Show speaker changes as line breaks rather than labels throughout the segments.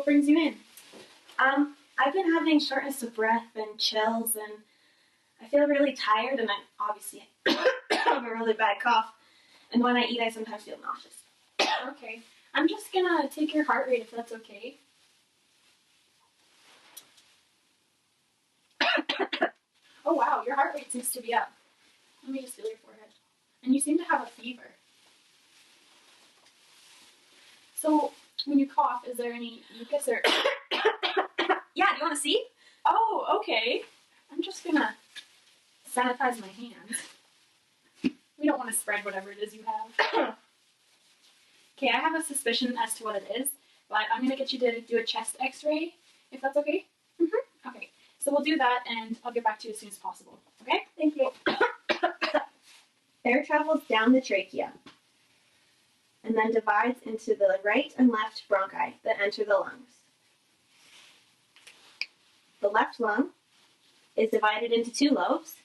what brings you in?
I've been having shortness of breath and chills, and I feel really tired, and I obviously have a really bad cough. And when I eat, I sometimes feel nauseous.
Okay. I'm just gonna take your heart rate if that's okay. Oh wow, your heart rate seems to be up. Let me just feel your forehead. And you seem to have a fever. So, when you cough, is there any mucus or...
Yeah, do you want to see?
Oh, okay. I'm just gonna sanitize my hands. We don't want to spread whatever it is you have. Okay, I have a suspicion as to what it is, but I'm gonna get you to do a chest x-ray, if that's okay?
Mm-hmm.
Okay, so we'll do that and I'll get back to you as soon as possible, okay?
Thank you. Air travels down the trachea and then divides into the right and left bronchi that enter the lungs. The left lung is divided into 2 lobes,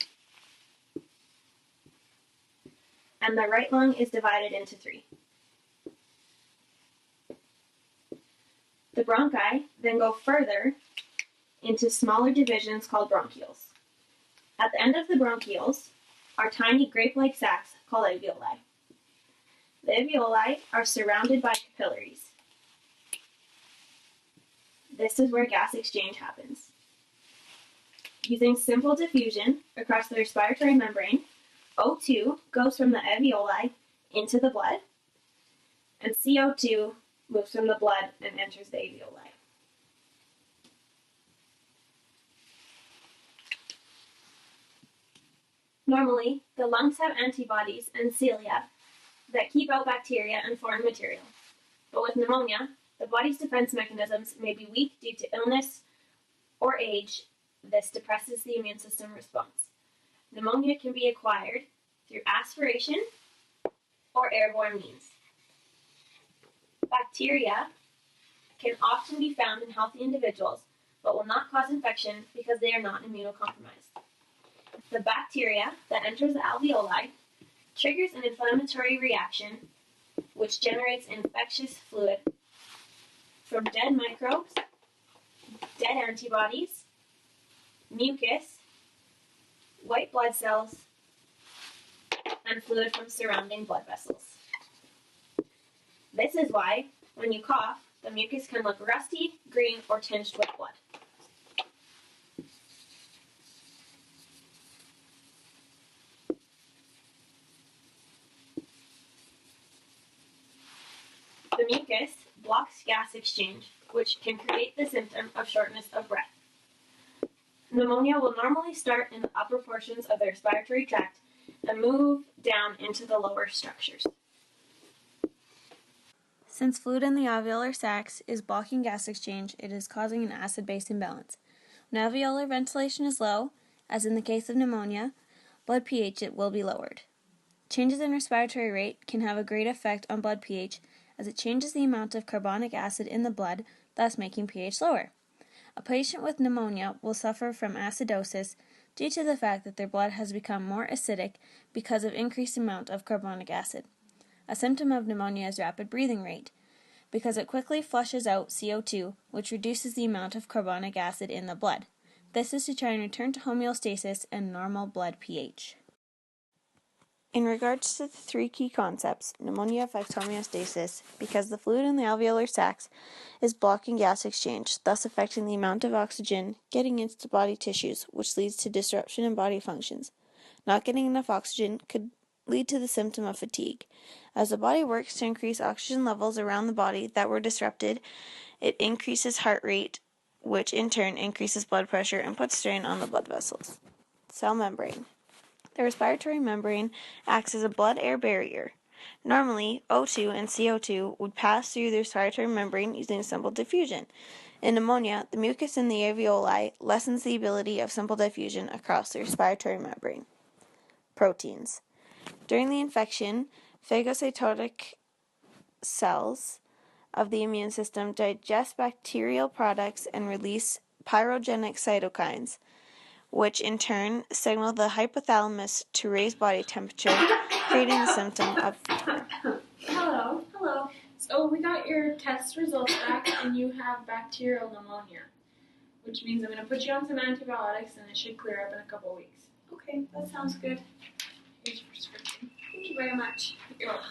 and the right lung is divided into 3. The bronchi then go further into smaller divisions called bronchioles. At the end of the bronchioles are tiny grape-like sacs called alveoli. The alveoli are surrounded by capillaries. This is where gas exchange happens. Using simple diffusion across the respiratory membrane, O2 goes from the alveoli into the blood, and CO2 moves from the blood and enters the alveoli. Normally, the lungs have antibodies and cilia that keep out bacteria and foreign material. But with pneumonia, the body's defense mechanisms may be weak due to illness or age. This depresses the immune system response. Pneumonia can be acquired through aspiration or airborne means. Bacteria can often be found in healthy individuals, but will not cause infection because they are not immunocompromised. The bacteria that enters the alveoli triggers an inflammatory reaction which generates infectious fluid from dead microbes, dead antibodies, mucus, white blood cells, and fluid from surrounding blood vessels. This is why, when you cough, the mucus can look rusty, green, or tinged with blood. The mucus blocks gas exchange, which can create the symptom of shortness of breath. Pneumonia will normally start in the upper portions of the respiratory tract and move down into the lower structures.
Since fluid in the alveolar sacs is blocking gas exchange, it is causing an acid-base imbalance. When alveolar ventilation is low, as in the case of pneumonia, blood pH will be lowered. Changes in respiratory rate can have a great effect on blood pH as it changes the amount of carbonic acid in the blood, thus making pH lower. A patient with pneumonia will suffer from acidosis due to the fact that their blood has become more acidic because of increased amount of carbonic acid. A symptom of pneumonia is rapid breathing rate, because it quickly flushes out CO2, which reduces the amount of carbonic acid in the blood. This is to try and return to homeostasis and normal blood pH. In regards to the 3 key concepts, pneumonia affects homeostasis because the fluid in the alveolar sacs is blocking gas exchange, thus affecting the amount of oxygen getting into body tissues, which leads to disruption in body functions. Not getting enough oxygen could lead to the symptom of fatigue. As the body works to increase oxygen levels around the body that were disrupted, it increases heart rate, which in turn increases blood pressure and puts strain on the blood vessels. Cell membrane. The respiratory membrane acts as a blood-air barrier. Normally, O2 and CO2 would pass through the respiratory membrane using simple diffusion. In pneumonia, the mucus in the alveoli lessens the ability of simple diffusion across the respiratory membrane. Proteins. During the infection, phagocytotic cells of the immune system digest bacterial products and release pyrogenic cytokines, which in turn signal the hypothalamus to raise body temperature, creating the symptom of fever.
Hello. So we got your test results back, and you have bacterial pneumonia, which means I'm going to put you on some antibiotics, and it should clear up in a couple weeks.
Okay, that sounds good.
Here's your prescription.
Thank you very much.
You're welcome.